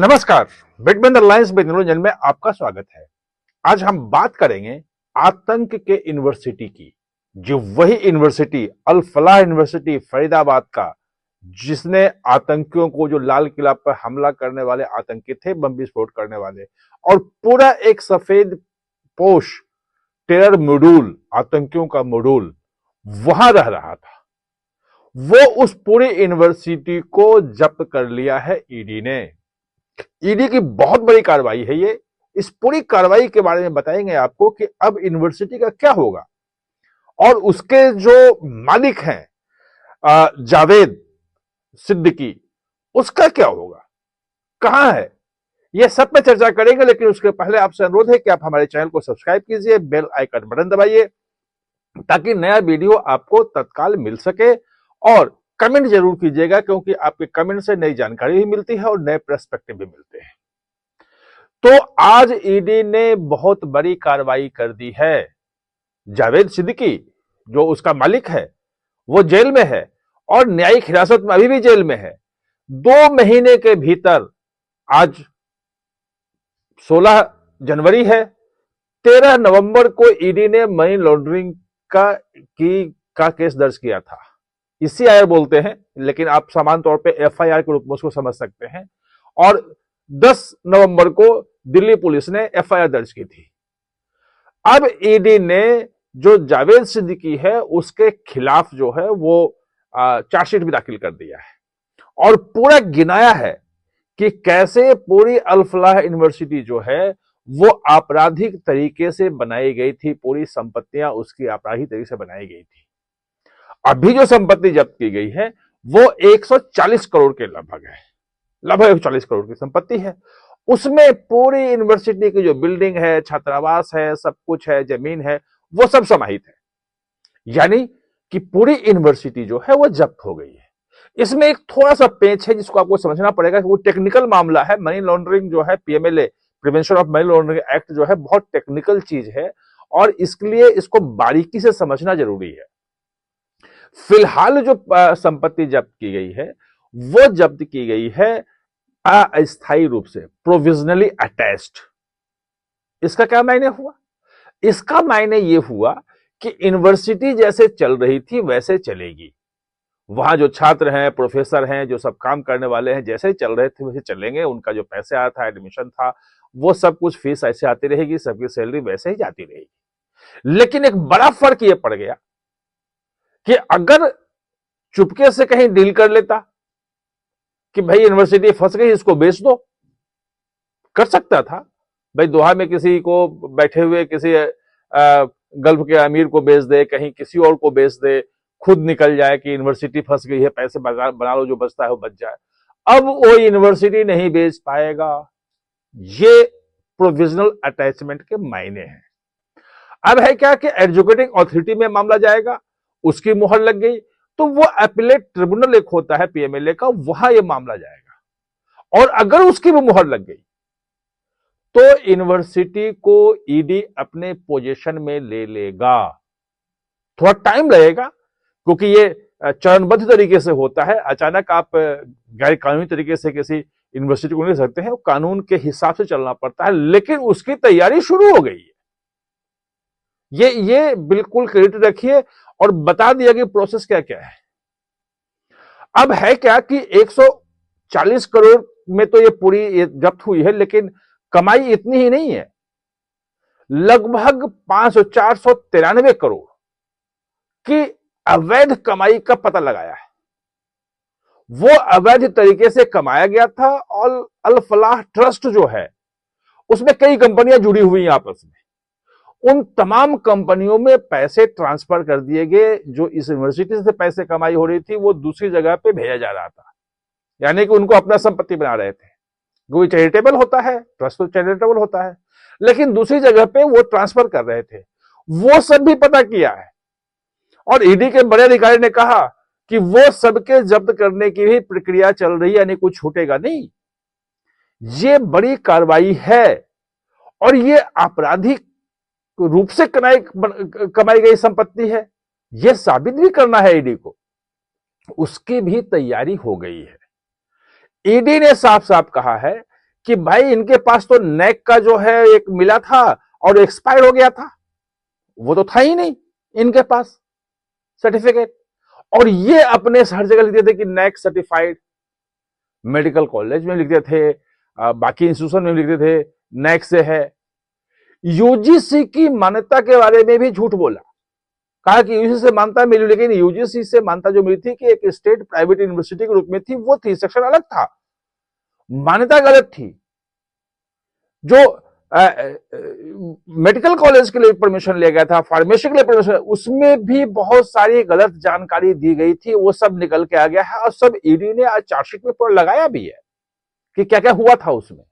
नमस्कार। Between the lines with Niranjan में आपका स्वागत है। आज हम बात करेंगे आतंक के यूनिवर्सिटी की, जो वही यूनिवर्सिटी अल फलाह यूनिवर्सिटी फरीदाबाद का, जिसने आतंकियों को, जो लाल किला पर हमला करने वाले आतंकी थे, बम विस्फोट करने वाले, और पूरा एक सफेद पोश टेरर मॉड्यूल, आतंकियों का मॉड्यूल वहां रह रहा था। वो उस पूरी यूनिवर्सिटी को जब्त कर लिया है ईडी ने। ईडी की बहुत बड़ी कार्रवाई है ये। इस पूरी कार्रवाई के बारे में बताएंगे आपको कि अब यूनिवर्सिटी का क्या होगा और उसके जो मालिक हैं जावेद सिद्दीकी, उसका क्या होगा, कहां है, ये सब पे चर्चा करेंगे। लेकिन उसके पहले आपसे अनुरोध है कि आप हमारे चैनल को सब्सक्राइब कीजिए, बेल आइकन बटन दबाइए ताकि नया वीडियो आपको तत्काल मिल सके, और कमेंट जरूर कीजिएगा क्योंकि आपके कमेंट से नई जानकारी भी मिलती है और नए पर्सपेक्टिव भी मिलते हैं। तो आज ईडी ने बहुत बड़ी कार्रवाई कर दी है। जावेद सिद्दीकी, जो उसका मालिक है, वो जेल में है और न्यायिक हिरासत में अभी भी जेल में है। 2 महीने के भीतर, आज 16 जनवरी है, 13 नवंबर को ईडी ने मनी लॉन्ड्रिंग का केस दर्ज किया था। ECIR बोलते हैं, लेकिन आप सामान्य तौर पे FIR के रूप में उसको समझ सकते हैं। और 10 नवंबर को दिल्ली पुलिस ने FIR दर्ज की थी। अब ईडी ने जो जावेद सिद्दीकी है उसके खिलाफ जो है वो चार्जशीट भी दाखिल कर दिया है और पूरा गिनाया है कि कैसे पूरी अल फलाह यूनिवर्सिटी जो है वो आपराधिक तरीके से बनाई गई थी। पूरी संपत्तियां उसकी आपराधिक तरीके से बनाई गई थी। अभी जो संपत्ति जब्त की गई है वो 140 करोड़ के लगभग है, लगभग 140 करोड़ की संपत्ति है। उसमें पूरी यूनिवर्सिटी की जो बिल्डिंग है, छात्रावास है, सब कुछ है, जमीन है, वो सब समाहित है। यानी कि पूरी यूनिवर्सिटी जो है वो जब्त हो गई है। इसमें एक थोड़ा सा पेच है जिसको आपको समझना पड़ेगा कि वो टेक्निकल मामला है। मनी लॉन्ड्रिंग जो है, PMLA, prevention of money laundering act जो है, बहुत टेक्निकल चीज है और इसके लिए इसको बारीकी से समझना जरूरी है। फिलहाल जो संपत्ति जब्त की गई है वो जब्त की गई है अस्थायी रूप से, प्रोविजनली अटैच्ड। इसका क्या मायने हुआ? इसका मायने यह हुआ कि यूनिवर्सिटी जैसे चल रही थी वैसे चलेगी। वहां जो छात्र हैं, प्रोफेसर हैं, जो सब काम करने वाले हैं, जैसे चल रहे थे वैसे चलेंगे। उनका जो पैसे आया था, एडमिशन था, वो सब कुछ फीस ऐसे आती रहेगी, सबकी सैलरी वैसे ही जाती रहेगी। लेकिन एक बड़ा फर्क यह पड़ गया कि अगर चुपके से कहीं डील कर लेता कि भाई यूनिवर्सिटी फंस गई, इसको बेच दो, कर सकता था। भाई दोहा में किसी को बैठे हुए किसी गल्फ के अमीर को बेच दे, कहीं किसी और को बेच दे, खुद निकल जाए कि यूनिवर्सिटी फंस गई है, पैसे बना लो, जो बचता है वो बच जाए। अब वो यूनिवर्सिटी नहीं बेच पाएगा। ये प्रोविजनल अटैचमेंट के मायने हैं। अब है क्या कि एजुकेटिंग अथॉरिटी में मामला जाएगा, उसकी मुहर लग गई तो वो अपीलेट ट्रिब्यूनल एक होता है PMLA का, वहां ये मामला जाएगा। और अगर उसकी भी मुहर लग गई तो यूनिवर्सिटी को ईडी अपने पोजीशन में ले लेगा। थोड़ा टाइम लगेगा क्योंकि ये चरणबद्ध तरीके से होता है। अचानक आप गैर कानूनी तरीके से किसी यूनिवर्सिटी को नहीं ले सकते हैं, कानून के हिसाब से चलना पड़ता है। लेकिन उसकी तैयारी शुरू हो गई है। ये बिल्कुल क्रेडिट रखिए और बता दिया कि प्रोसेस क्या क्या है। अब है क्या कि 140 करोड़ में तो ये पूरी जब्त हुई है, लेकिन कमाई इतनी ही नहीं है। लगभग 493 करोड़ की अवैध कमाई का पता लगाया है। वो अवैध तरीके से कमाया गया था और अल फलाह ट्रस्ट जो है उसमें कई कंपनियां जुड़ी हुई हैं आपस में। उन तमाम कंपनियों में पैसे ट्रांसफर कर दिए गए। जो इस यूनिवर्सिटी से पैसे कमाई हो रही थी वो दूसरी जगह पे भेजा जा रहा था, यानी कि उनको अपना संपत्ति बना रहे थे। वो चैरिटेबल होता है, ट्रस्ट तो चैरिटेबल होता है, लेकिन दूसरी जगह पे वो ट्रांसफर कर रहे थे। वो सब भी पता किया है और ईडी के बड़े अधिकारी ने कहा कि वो सबके जब्त करने की भी प्रक्रिया चल रही है, यानी कुछ छूटेगा नहीं। ये बड़ी कार्रवाई है और ये आपराधिक रूप से कमाई गई संपत्ति है, यह साबित भी करना है ईडी को। उसकी भी तैयारी हो गई है। ईडी ने साफ साफ कहा है कि भाई इनके पास तो नैक का जो है एक मिला था और एक्सपायर हो गया था, वो तो था ही नहीं इनके पास सर्टिफिकेट। और ये अपने हर जगह लिखते थे कि नैक सर्टिफाइड, मेडिकल कॉलेज में लिखते थे, बाकी इंस्टीट्यूशन में लिखते थे नैक से है। यूजीसी की मान्यता के बारे में भी झूठ बोला, कहा कि यूजीसी से मान्यता मिली, लेकिन यूजीसी से मान्यता जो मिली थी कि एक स्टेट प्राइवेट यूनिवर्सिटी के रूप में थी, वो थी, सेक्शन अलग था, मान्यता गलत थी। जो मेडिकल कॉलेज के लिए परमिशन लिया गया था, फार्मेसी के लिए परमिशन, उसमें भी बहुत सारी गलत जानकारी दी गई थी, वो सब निकल के आ गया है और सब ईडी ने आज चार्जशीट में पर लगाया भी है कि क्या क्या हुआ था उसमें।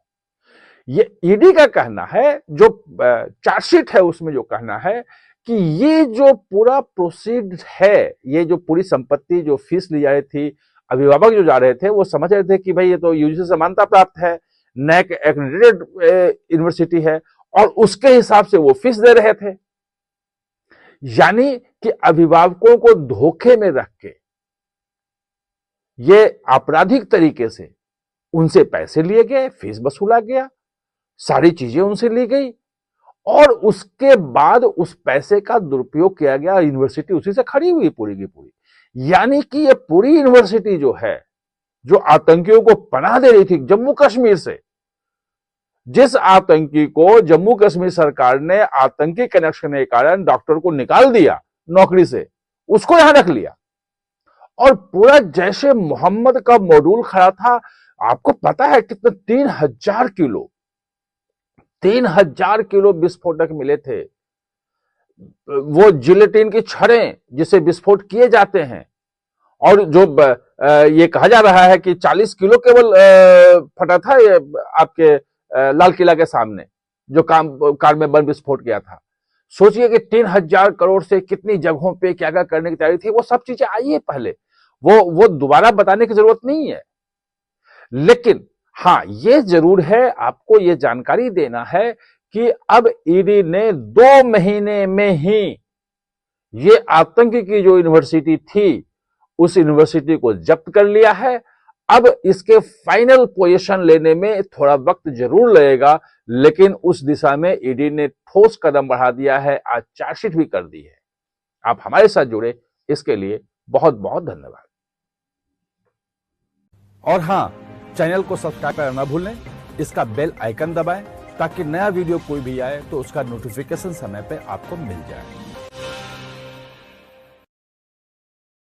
ये ईडी का कहना है, जो चार्जशीट है उसमें जो कहना है कि ये जो पूरा प्रोसीड है, ये जो पूरी संपत्ति, जो फीस ली जा रही थी, अभिभावक जो जा रहे थे वो समझ रहे थे कि भाई ये तो यूजीसी से मान्यता प्राप्त है, नैक एक्रेडिटेड यूनिवर्सिटी है, और उसके हिसाब से वो फीस दे रहे थे। यानी कि अभिभावकों को धोखे में रख के ये आपराधिक तरीके से उनसे पैसे लिए गए, फीस वसूला गया, सारी चीजें उनसे ली गई और उसके बाद उस पैसे का दुरुपयोग किया गया। यूनिवर्सिटी उसी से खड़ी हुई पूरी की पूरी। यानी कि ये पूरी यूनिवर्सिटी जो है, जो आतंकियों को पनाह दे रही थी जम्मू कश्मीर से, जिस आतंकी को जम्मू कश्मीर सरकार ने आतंकी कनेक्शन के कारण डॉक्टर को निकाल दिया नौकरी से, उसको यहां रख लिया और पूरा जैशे मोहम्मद का मॉड्यूल खड़ा था। आपको पता है कितना 3,000 किलो विस्फोटक मिले थे, वो जिलेटिन की छड़ें जिसे विस्फोट किए जाते हैं, और जो ये कहा जा रहा है कि 40 किलो केवल फटा था ये आपके लाल किला के सामने जो कार में बम विस्फोट किया था। सोचिए कि 3,000 करोड़ से कितनी जगहों पे क्या क्या करने की तैयारी थी। वो सब चीजें आई है पहले, वो दोबारा बताने की जरूरत नहीं है। लेकिन हाँ, ये जरूर है, आपको ये जानकारी देना है कि अब ईडी ने 2 महीने में ही ये आतंकी की जो यूनिवर्सिटी थी, उस यूनिवर्सिटी को जब्त कर लिया है। अब इसके फाइनल पोजीशन लेने में थोड़ा वक्त जरूर लगेगा, लेकिन उस दिशा में ईडी ने ठोस कदम बढ़ा दिया है, आज चार्जशीट भी कर दी है। आप हमारे साथ जुड़े, इसके लिए बहुत बहुत धन्यवाद। और हां, चैनल को सब्सक्राइब करना ना भूलें, इसका बेल आइकन दबाएं ताकि नया वीडियो कोई भी आए तो उसका नोटिफिकेशन समय पे आपको मिल जाए।